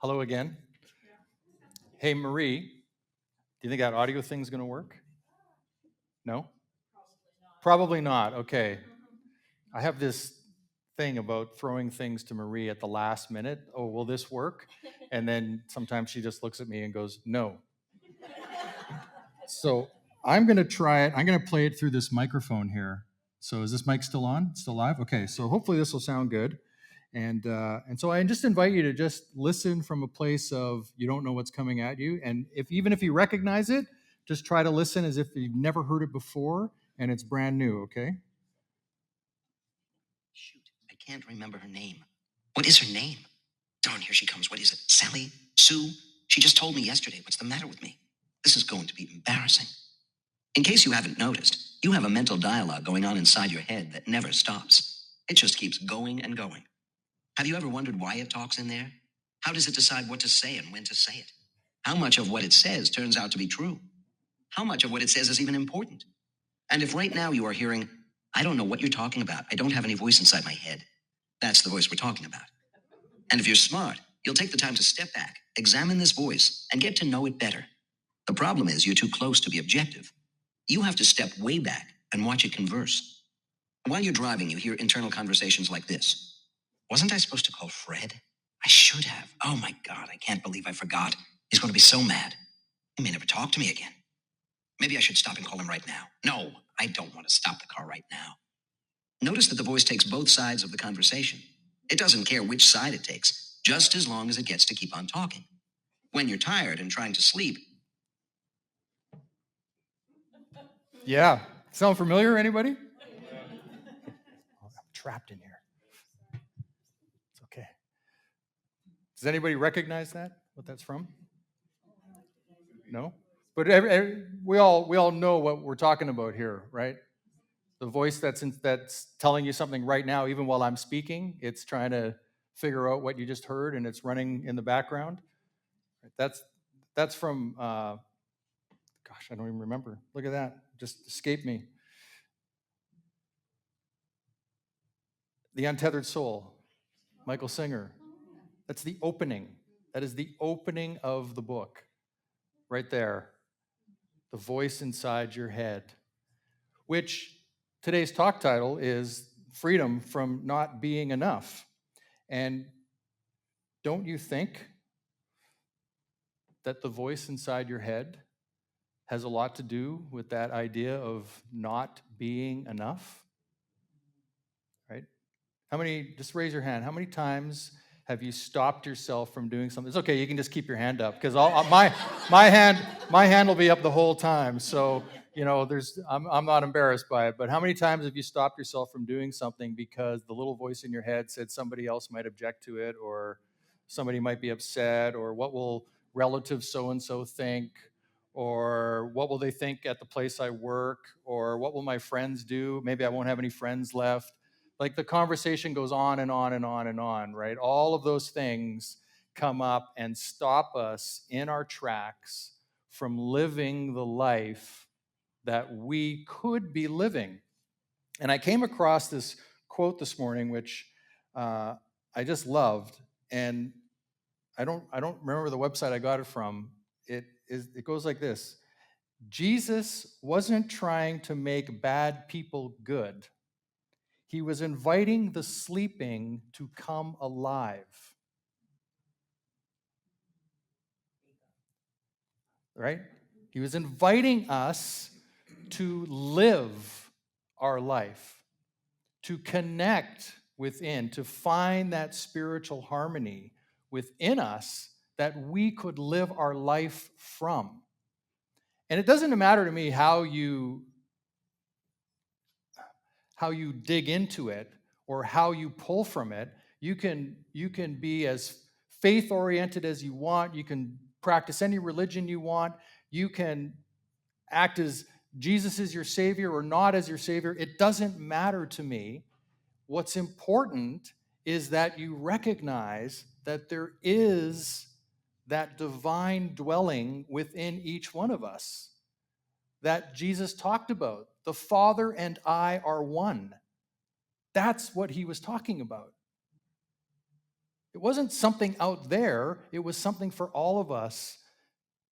Hello again. Hey, Marie, do you think that audio thing's going to work? No? Probably not. Okay. I have this thing about throwing things to Marie at the last minute. Oh, will this work? And then sometimes she just looks at me and goes, no. So I'm going to try it. I'm going to play it through this microphone here. So is this mic still on? Still live? Okay. So hopefully this will sound good. And so I just invite you to just listen from a place of you don't know what's coming at you. And even if you recognize it, just try to listen as if you've never heard it before and it's brand new, okay? Shoot, I can't remember her name. What is her name? Darn, here she comes. What is it? Sally? Sue? She just told me yesterday. What's the matter with me? This is going to be embarrassing. In case you haven't noticed, you have a mental dialogue going on inside your head that never stops. It just keeps going and going. Have you ever wondered why it talks in there? How does it decide what to say and when to say it? How much of what it says turns out to be true? How much of what it says is even important? And if right now you are hearing, I don't know what you're talking about, I don't have any voice inside my head, that's the voice we're talking about. And if you're smart, you'll take the time to step back, examine this voice, and get to know it better. The problem is you're too close to be objective. You have to step way back and watch it converse. While you're driving, you hear internal conversations like this. Wasn't I supposed to call Fred? I should have. Oh my God, I can't believe I forgot. He's going to be so mad. He may never talk to me again. Maybe I should stop and call him right now. No, I don't want to stop the car right now. Notice that the voice takes both sides of the conversation. It doesn't care which side it takes, just as long as it gets to keep on talking. When you're tired and trying to sleep. Yeah. Sound familiar, anybody? I'm trapped in here. It's okay. Does anybody recognize that, what that's from? No? But we all know what we're talking about here, right? The voice that's telling you something right now, even while I'm speaking, it's trying to figure out what you just heard, and it's running in the background. That's from, gosh, I don't even remember. Look at that, just escaped me. The Untethered Soul, Michael Singer. That's the opening. That is the opening of the book, right there. The voice inside your head, which today's talk title is Freedom from Not Being Enough. And don't you think that the voice inside your head has a lot to do with that idea of not being enough? Right? How many, just raise your hand, how many times have you stopped yourself from doing something? It's okay, you can just keep your hand up, because my hand will be up the whole time. So, you know, I'm not embarrassed by it, but how many times have you stopped yourself from doing something because the little voice in your head said somebody else might object to it, or somebody might be upset, or what will relative so-and-so think, or what will they think at the place I work, or what will my friends do? Maybe I won't have any friends left. Like the conversation goes on and on and on and on, right? All of those things come up and stop us in our tracks from living the life that we could be living. And I came across this quote this morning, which I just loved, and I don't remember the website I got it from. It goes like this: Jesus wasn't trying to make bad people good. He was inviting the sleeping to come alive. Right? He was inviting us to live our life, to connect within, to find that spiritual harmony within us that we could live our life from. And it doesn't matter to me how you dig into it or how you pull from it. You can be as faith-oriented as you want. You can practice any religion you want. You can act as Jesus is your Savior or not as your Savior. It doesn't matter to me. What's important is that you recognize that there is that divine dwelling within each one of us that Jesus talked about. The Father and I are one. That's what he was talking about. It wasn't something out there. It was something for all of us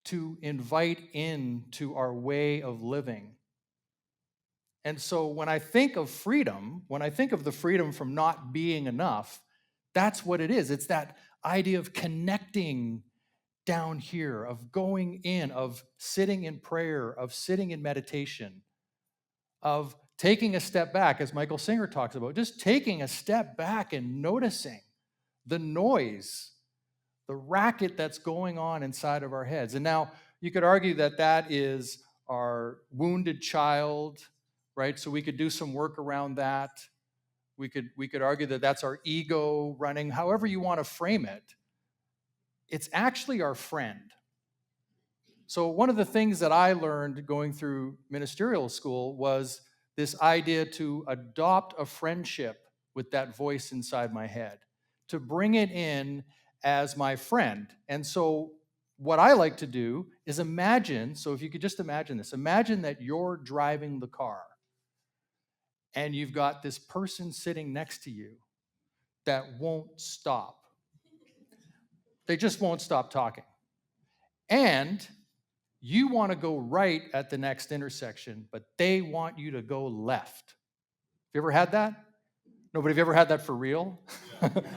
to invite into our way of living. And so when I think of freedom, when I think of the freedom from not being enough, that's what it is. It's that idea of connecting down here, of going in, of sitting in prayer, of sitting in meditation, of taking a step back, as Michael Singer talks about, just taking a step back and noticing the noise, the racket that's going on inside of our heads. And now you could argue that that is our wounded child, right? So we could do some work around that. We could argue that that's our ego running, however you want to frame it. It's actually our friend. So one of the things that I learned going through ministerial school was this idea to adopt a friendship with that voice inside my head, to bring it in as my friend. And so what I like to do is imagine, so if you could just imagine this, imagine that you're driving the car and you've got this person sitting next to you that won't stop. They just won't stop talking. And you want to go right at the next intersection, but they want you to go left. Have you ever had that? Nobody have you ever had that for real?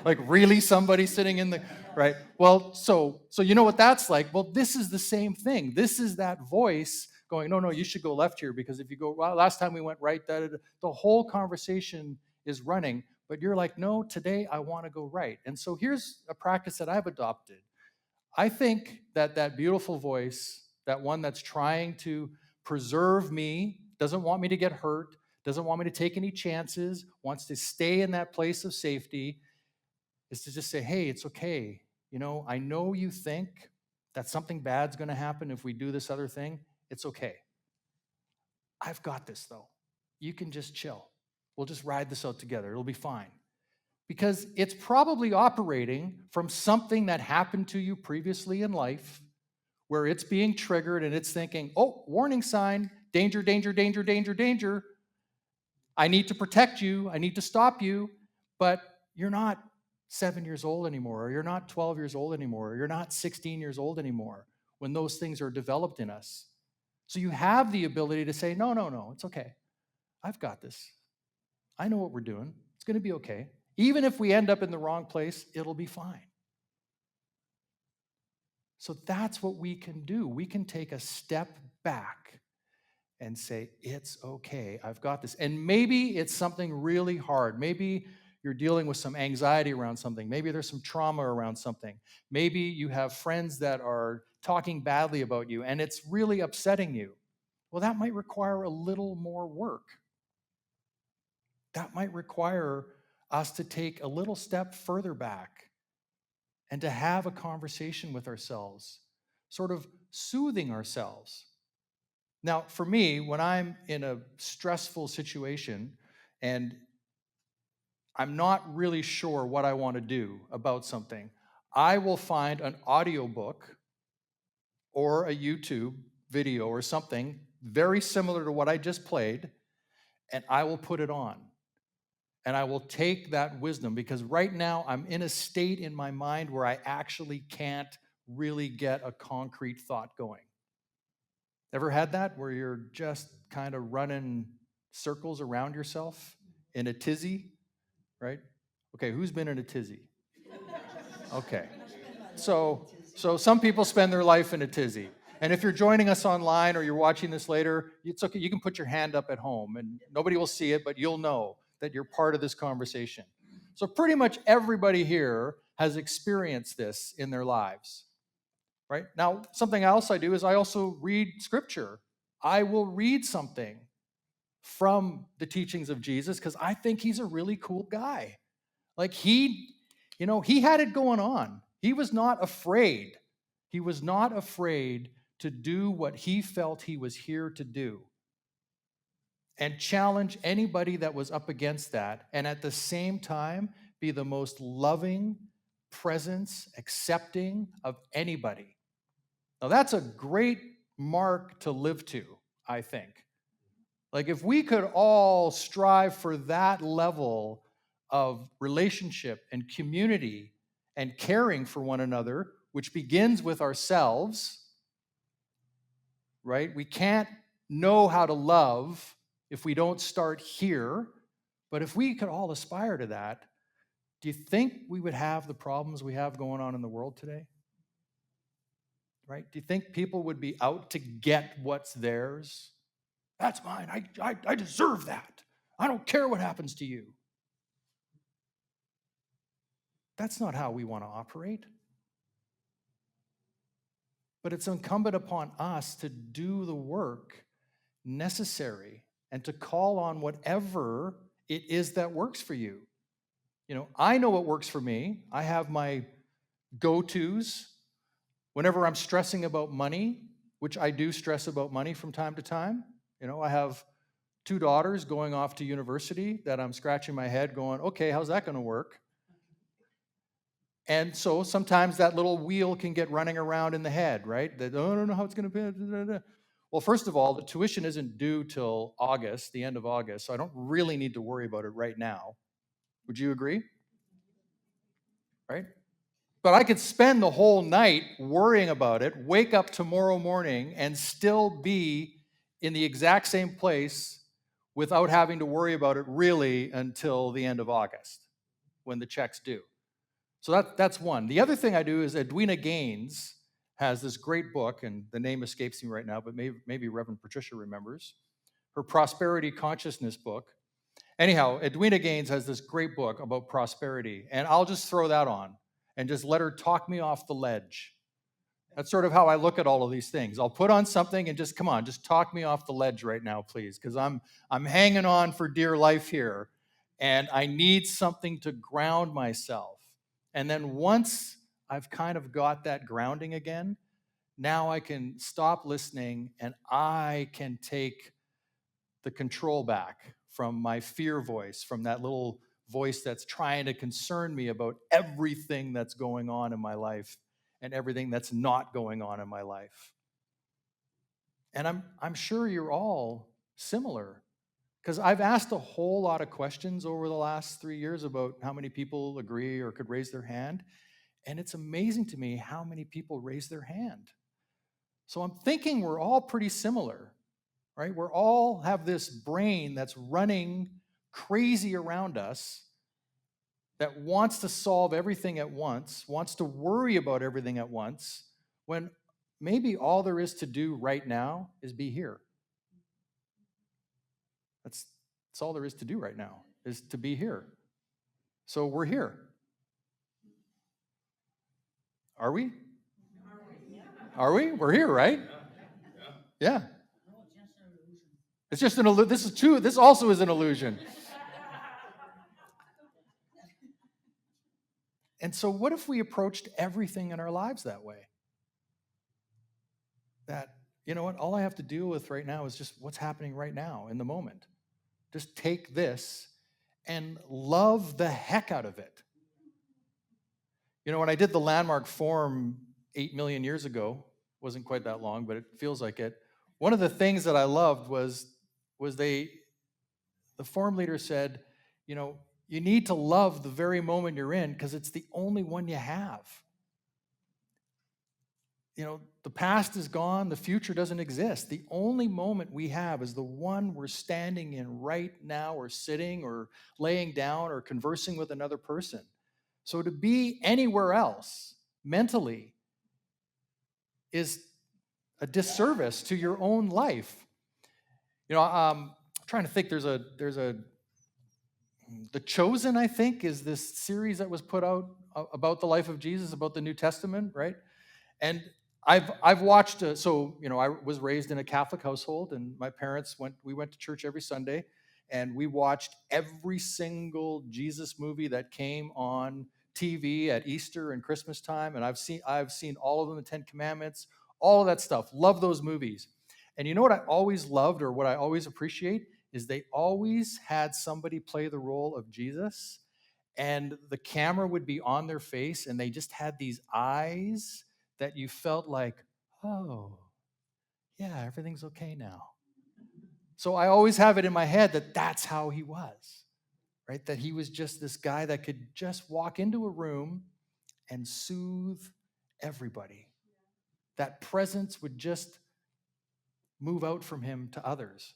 Like really somebody sitting in the right? Well, so you know what that's like? Well, this is the same thing. This is that voice going, no, you should go left here because if you go, well, last time we went right, the whole conversation is running, but you're like, no, today I want to go right. And so here's a practice that I've adopted. I think that that beautiful voice, that one that's trying to preserve me, doesn't want me to get hurt, doesn't want me to take any chances, wants to stay in that place of safety, is to just say, hey, it's okay. I know you think that something bad's going to happen if we do this other thing. It's okay. I've got this, though. You can just chill. We'll just ride this out together. It'll be fine. Because it's probably operating from something that happened to you previously in life, where it's being triggered and it's thinking, oh, warning sign, danger, danger, danger, danger, danger. I need to protect you. I need to stop you. But you're not 7 years old anymore, or you're not 12 years old anymore, or you're not 16 years old anymore when those things are developed in us. So you have the ability to say, no, it's okay. I've got this. I know what we're doing. It's going to be okay. Even if we end up in the wrong place, it'll be fine. So that's what we can do. We can take a step back and say, it's okay, I've got this. And maybe it's something really hard. Maybe you're dealing with some anxiety around something. Maybe there's some trauma around something. Maybe you have friends that are talking badly about you and it's really upsetting you. Well, that might require a little more work. That might require us to take a little step further back and to have a conversation with ourselves, sort of soothing ourselves. Now, for me, when I'm in a stressful situation and I'm not really sure what I want to do about something, I will find an audiobook or a YouTube video or something very similar to what I just played, and I will put it on. And I will take that wisdom because right now I'm in a state in my mind where I actually can't really get a concrete thought going. Ever had that where you're just kind of running circles around yourself in a tizzy, right? Okay, who's been in a tizzy? Okay. So some people spend their life in a tizzy. And if you're joining us online or you're watching this later, it's okay. You can put your hand up at home and nobody will see it, but you'll know that you're part of this conversation. So pretty much everybody here has experienced this in their lives, right? Now, something else I do is I also read scripture. I will read something from the teachings of Jesus because I think he's a really cool guy. Like he had it going on. He was not afraid. He was not afraid to do what he felt he was here to do and challenge anybody that was up against that, and at the same time be the most loving presence, accepting of anybody. Now that's a great mark to live to, I think. Like if we could all strive for that level of relationship and community and caring for one another, which begins with ourselves, right? We can't know how to love if we don't start here. But if we could all aspire to that, do you think we would have the problems we have going on in the world today? Right? Do you think people would be out to get what's theirs? That's mine. I deserve that. I don't care what happens to you. That's not how we want to operate. But it's incumbent upon us to do the work necessary and to call on whatever it is that works for you. You know, I know what works for me. I have my go-tos. Whenever I'm stressing about money, which I do stress about money from time to time, you know, I have 2 daughters going off to university that I'm scratching my head going, okay, how's that going to work? And so sometimes that little wheel can get running around in the head, right? That, oh, I don't know how it's going to be. Well, first of all, the tuition isn't due till August, the end of August, so I don't really need to worry about it right now. Would you agree? Right? But I could spend the whole night worrying about it, wake up tomorrow morning, and still be in the exact same place without having to worry about it really until the end of August when the check's due. So that's one. The other thing I do is Edwina Gaines has this great book, and the name escapes me right now, but maybe Reverend Patricia remembers, her Prosperity Consciousness book. Anyhow, Edwina Gaines has this great book about prosperity, and I'll just throw that on and just let her talk me off the ledge. That's sort of how I look at all of these things. I'll put on something and just, come on, just talk me off the ledge right now, please, because I'm hanging on for dear life here, and I need something to ground myself. And then once I've kind of got that grounding again, now I can stop listening and I can take the control back from my fear voice, from that little voice that's trying to concern me about everything that's going on in my life and everything that's not going on in my life. And I'm sure you're all similar, because I've asked a whole lot of questions over the last 3 years about how many people agree or could raise their hand. And it's amazing to me how many people raise their hand. So I'm thinking we're all pretty similar, right? We're all have this brain that's running crazy around us, that wants to solve everything at once, wants to worry about everything at once, when maybe all there is to do right now is be here. That's all there is to do right now, is to be here. So we're here. Are we? Are we? We're here, right? Yeah. It's just an illusion. This also is an illusion. And so what if we approached everything in our lives that way? That, you know what, all I have to deal with right now is just what's happening right now in the moment. Just take this and love the heck out of it. You know, when I did the Landmark Forum 8 million years ago, wasn't quite that long, but it feels like it. One of the things that I loved was the forum leader said, you know, you need to love the very moment you're in because it's the only one you have. You know, the past is gone, the future doesn't exist. The only moment we have is the one we're standing in right now, or sitting or laying down or conversing with another person. So to be anywhere else mentally is a disservice to your own life. You know, I'm trying to think, there's a The Chosen, I think, is this series that was put out about the life of Jesus, about the New Testament, right? And I've watched, so, you know, I was raised in a Catholic household, and my parents we went to church every Sunday, and we watched every single Jesus movie that came on TV at Easter and Christmas time, and I've seen all of them, the Ten Commandments, all of that stuff. Love those movies. And you know what I always loved, or what I always appreciate, is they always had somebody play the role of Jesus, and the camera would be on their face, and they just had these eyes that you felt like, oh, yeah, everything's okay now. So I always have it in my head that that's how he was, right? That he was just this guy that could just walk into a room and soothe everybody. That presence would just move out from him to others.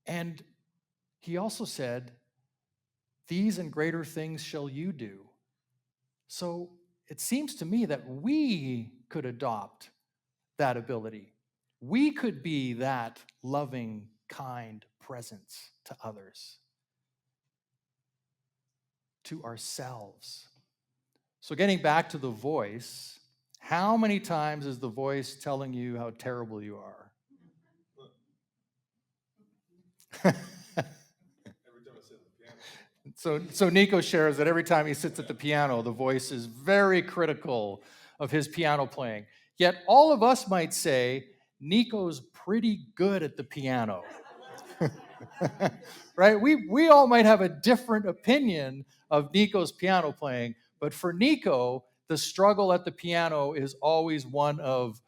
And he also said, "These and greater things shall you do." So it seems to me that we could adopt that ability. We could be that loving, kind presence to others, to ourselves. So getting back to the voice, how many times is the voice telling you how terrible you are? So Nico shares that every time he sits at the piano, the voice is very critical of his piano playing. Yet all of us might say, Nico's pretty good at the piano. Right? We all might have a different opinion of Nico's piano playing, but for Nico, the struggle at the piano is always one of,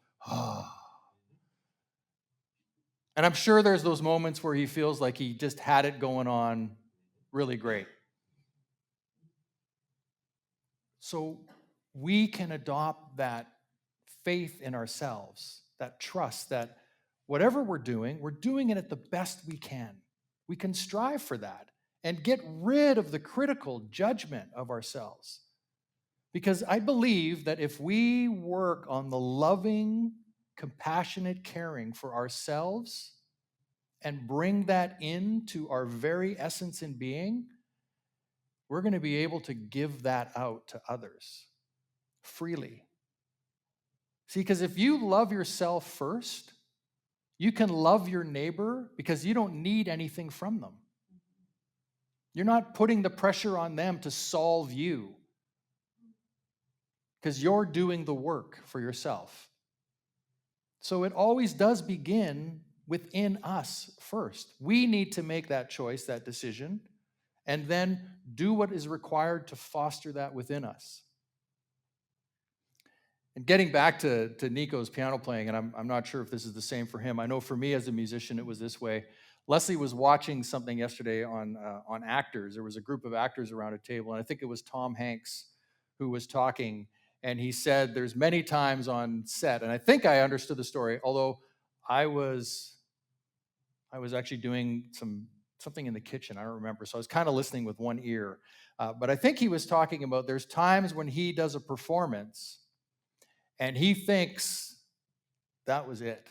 and I'm sure there's those moments where he feels like he just had it going on really great. So we can adopt that faith in ourselves, that trust that whatever we're doing it at the best we can. We can strive for that and get rid of the critical judgment of ourselves. Because I believe that if we work on the loving, compassionate caring for ourselves and bring that into our very essence and being, we're going to be able to give that out to others freely. See, because if you love yourself first, you can love your neighbor because you don't need anything from them. You're not putting the pressure on them to solve you because you're doing the work for yourself. So it always does begin within us first. We need to make that choice, that decision, and then do what is required to foster that within us. And getting back to Nico's piano playing, and I'm not sure if this is the same for him. I know for me as a musician, it was this way. Leslie was watching something yesterday on actors. There was a group of actors around a table, and I think it was Tom Hanks who was talking, and he said there's many times on set, and I think I understood the story, although I was actually doing something in the kitchen. I don't remember, so I was kind of listening with one ear. But I think he was talking about there's times when he does a performance, and he thinks that was it.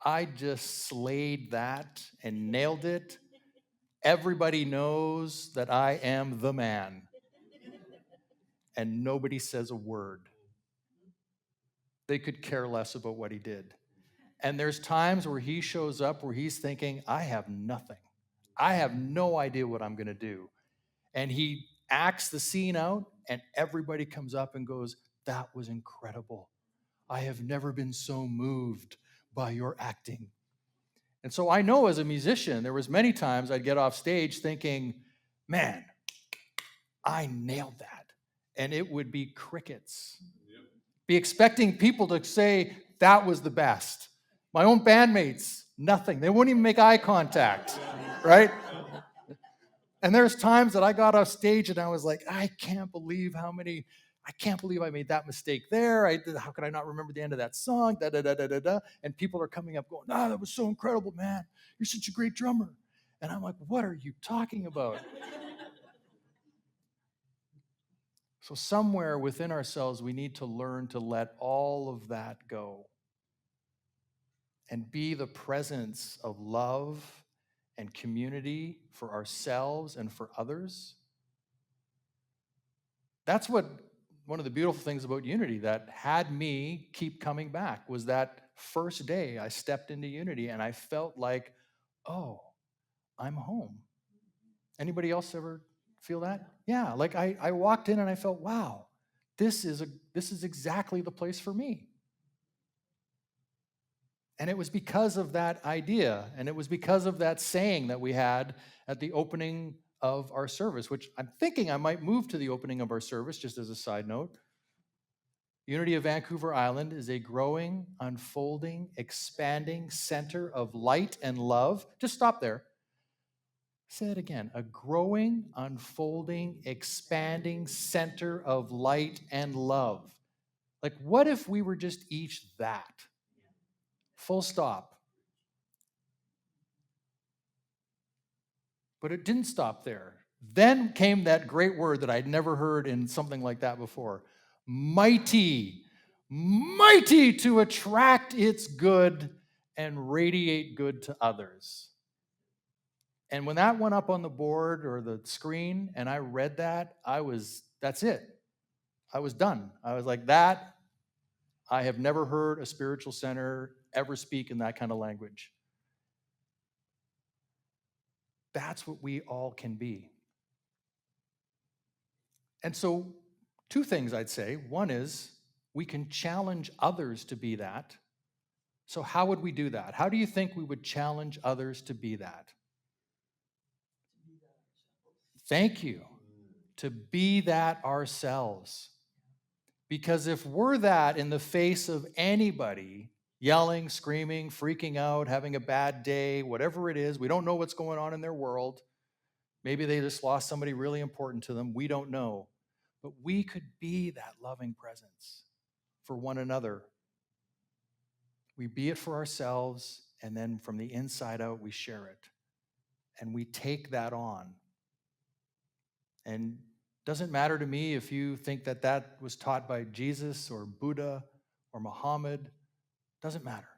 I just slayed that and nailed it. Everybody knows that I am the man. And nobody says a word. They could care less about what he did. And there's times where he shows up where he's thinking, I have nothing. I have no idea what I'm going to do. And he acts the scene out, and everybody comes up and goes, that was incredible. I have never been so moved by your acting. And so I know as a musician, there was many times I'd get off stage thinking, man, I nailed that. And it would be crickets. Yep. Be expecting people to say that was the best. My own bandmates, nothing. They wouldn't even make eye contact, right? And there's times that I got off stage and I was like, I can't believe I made that mistake there. How could I not remember the end of that song? Da, da, da, da, da, da. And people are coming up going, that was so incredible, man. You're such a great drummer. And I'm like, what are you talking about? So somewhere within ourselves, we need to learn to let all of that go and be the presence of love and community for ourselves and for others. That's what one of the beautiful things about Unity that had me keep coming back was that first day I stepped into Unity and I felt like, oh, I'm home. Anybody else ever feel that? Yeah, like I walked in and I felt, wow, this is exactly the place for me. And it was because of that idea, and it was because of that saying that we had at the opening of our service, which I'm thinking I might move to the opening of our service, just as a side note. Unity of Vancouver Island is a growing, unfolding, expanding center of light and love. Just stop there. Say it again. A growing, unfolding, expanding center of light and love. Like, what if we were just each that? Full stop. But it didn't stop there. Then came that great word that I'd never heard in something like that before. Mighty. Mighty to attract its good and radiate good to others. And when that went up on the board or the screen and I read that, that's it. I was done. I was like, I have never heard a spiritual center ever speak in that kind of language. That's what we all can be. And so, two things I'd say. One is we can challenge others to be that. So, how would we do that? How do you think we would challenge others to be that? Thank you. To be that ourselves. Because if we're that in the face of anybody, yelling, screaming, freaking out, having a bad day, whatever it is, we don't know what's going on in their world. Maybe they just lost somebody really important to them. We don't know. But we could be that loving presence for one another. We be it for ourselves, and then from the inside out, we share it. And we take that on. And it doesn't matter to me if you think that that was taught by Jesus or Buddha or Muhammad. Doesn't matter.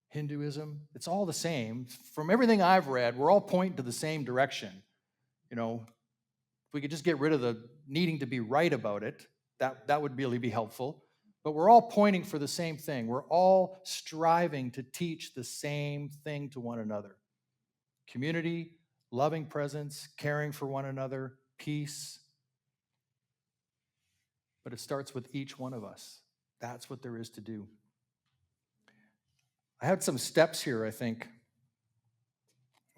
Hinduism, it's all the same. From everything I've read, we're all pointing to the same direction. You know, if we could just get rid of the needing to be right about it, that would really be helpful. But we're all pointing for the same thing. We're all striving to teach the same thing to one another. Community, loving presence, caring for one another, peace. But it starts with each one of us. That's what there is to do. I had some steps here, I think.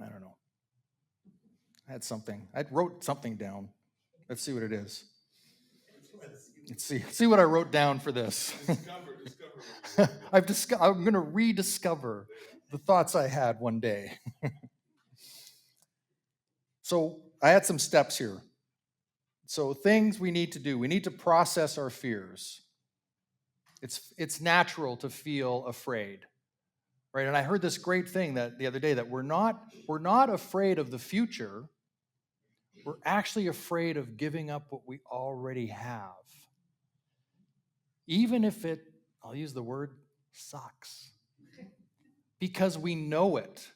I don't know. I had something. I wrote something down. Let's see what it is. Let's see what I wrote down for this. I'm going to rediscover the thoughts I had one day. So I had some steps here. So things we need to do. We need to process our fears. It's natural to feel afraid, right? And I heard this great thing that the other day that we're not afraid of the future. We're actually afraid of giving up what we already have. Even if I'll use the word, sucks. Because we know it,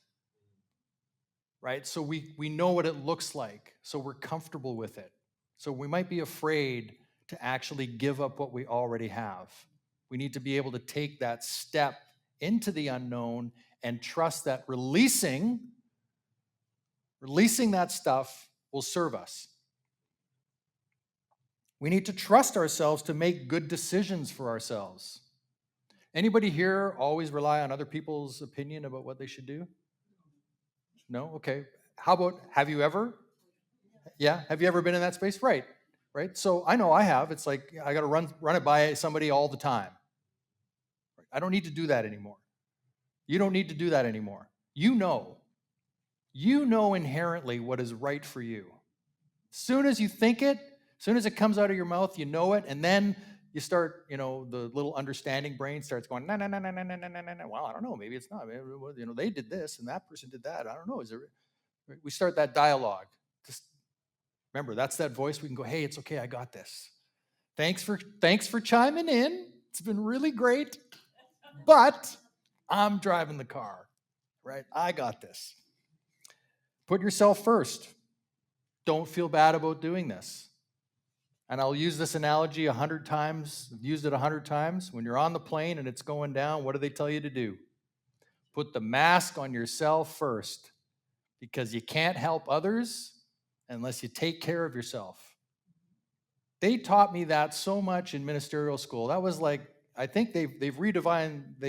right? So we know what it looks like. So we're comfortable with it. So we might be afraid to actually give up what we already have. We need to be able to take that step into the unknown and trust that releasing that stuff will serve us. We need to trust ourselves to make good decisions for ourselves. Anybody here always rely on other people's opinion about what they should do? No? Okay. How about, have you ever? Yeah? Have you ever been in that space? Right. So I know I have. It's like I got to run it by somebody all the time. I don't need to do that anymore. You don't need to do that anymore. You know inherently what is right for you. As soon as you think it, as soon as it comes out of your mouth, you know it, and then you start, the little understanding brain starts going, no. Well, I don't know, maybe it's not. They did this and that person did that. I don't know. We start that dialogue. Just remember, that's that voice. We can go, hey, it's okay. I got this. Thanks for chiming in. It's been really great, but I'm driving the car, right? I got this. Put yourself first. Don't feel bad about doing this. And I'll use this analogy 100 times. I've used it 100 times. When you're on the plane and it's going down, what do they tell you to do? Put the mask on yourself first, because you can't help others unless you take care of yourself. They taught me that so much in ministerial school. That was like, I think they've redesigned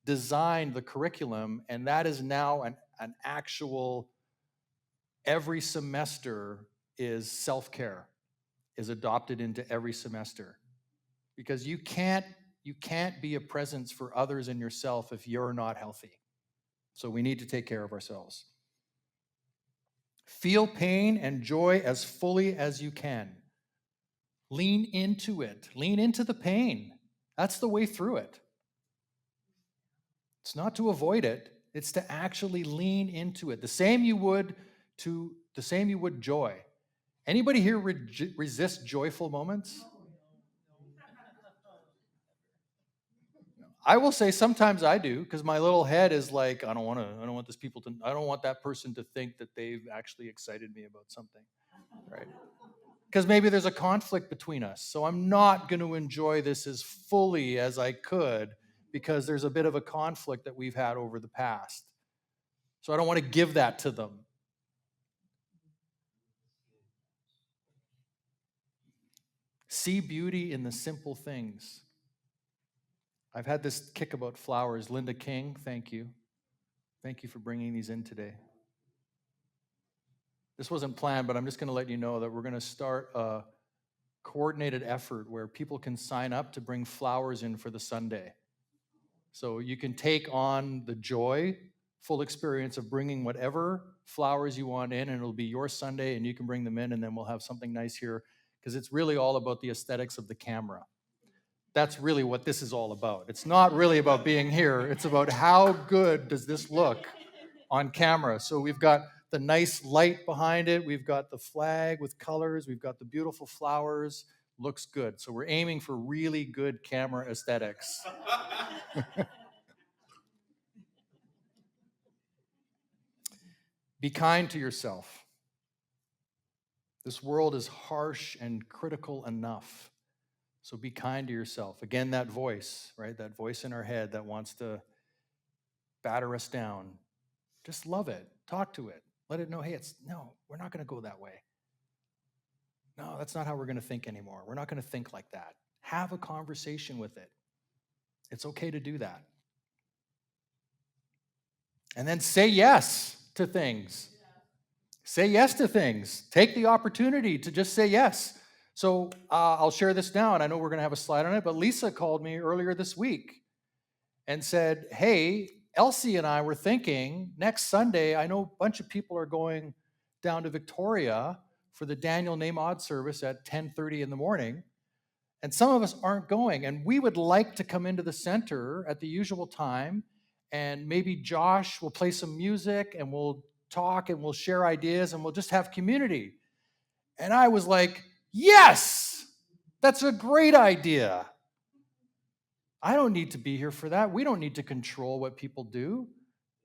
the curriculum, and that is now an actual, every semester is self-care, is adopted into every semester. Because you can't be a presence for others and yourself if you're not healthy. So we need to take care of ourselves. Feel pain and joy as fully as you can. Lean into it. Lean into the pain. That's the way through it. It's not to avoid it. It's to actually lean into it. The same you would joy. Anybody here resist joyful moments? I will say sometimes I do, because my little head is like, I don't want that person to think that they've actually excited me about something, right? Because maybe there's a conflict between us. So I'm not going to enjoy this as fully as I could because there's a bit of a conflict that we've had over the past. So I don't want to give that to them. See beauty in the simple things. I've had this kick about flowers. Linda King, thank you. Thank you for bringing these in today. This wasn't planned, but I'm just going to let you know that we're going to start a coordinated effort where people can sign up to bring flowers in for the Sunday. So you can take on the full experience of bringing whatever flowers you want in, and it'll be your Sunday, and you can bring them in, and then we'll have something nice here, because it's really all about the aesthetics of the camera. That's really what this is all about. It's not really about being here. It's about how good does this look on camera. So we've got the nice light behind it. We've got the flag with colors. We've got the beautiful flowers. Looks good. So we're aiming for really good camera aesthetics. Be kind to yourself. This world is harsh and critical enough. So be kind to yourself. Again, that voice, right? That voice in our head that wants to batter us down. Just love it. Talk to it. Let it know, hey, no, we're not going to go that way. No, that's not how we're going to think anymore. We're not going to think like that. Have a conversation with it. It's okay to do that. And then say yes to things. Say yes to things. Take the opportunity to just say yes. So I'll share this now, and I know we're going to have a slide on it, but Lisa called me earlier this week and said, hey, Elsie and I were thinking next Sunday, I know a bunch of people are going down to Victoria for the Daniel Name Odd service at 10:30 in the morning, and some of us aren't going, and we would like to come into the center at the usual time, and maybe Josh will play some music, and we'll talk, and we'll share ideas, and we'll just have community. And I was like, yes, that's a great idea. I don't need to be here for that. We don't need to control what people do.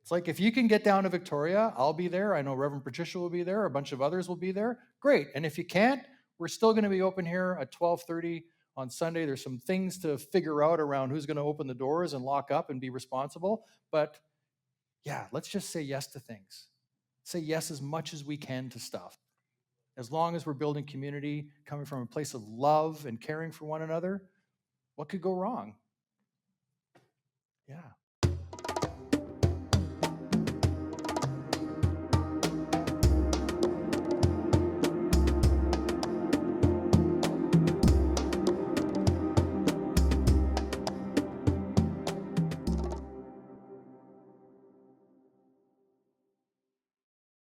It's like, if you can get down to Victoria, I'll be there. I know Reverend Patricia will be there. A bunch of others will be there. Great. And if you can't, we're still going to be open here at 12:30 on Sunday. There's some things to figure out around who's going to open the doors and lock up and be responsible. But yeah, let's just say yes to things. Say yes as much as we can to stuff. As long as we're building community, coming from a place of love and caring for one another, what could go wrong? Yeah.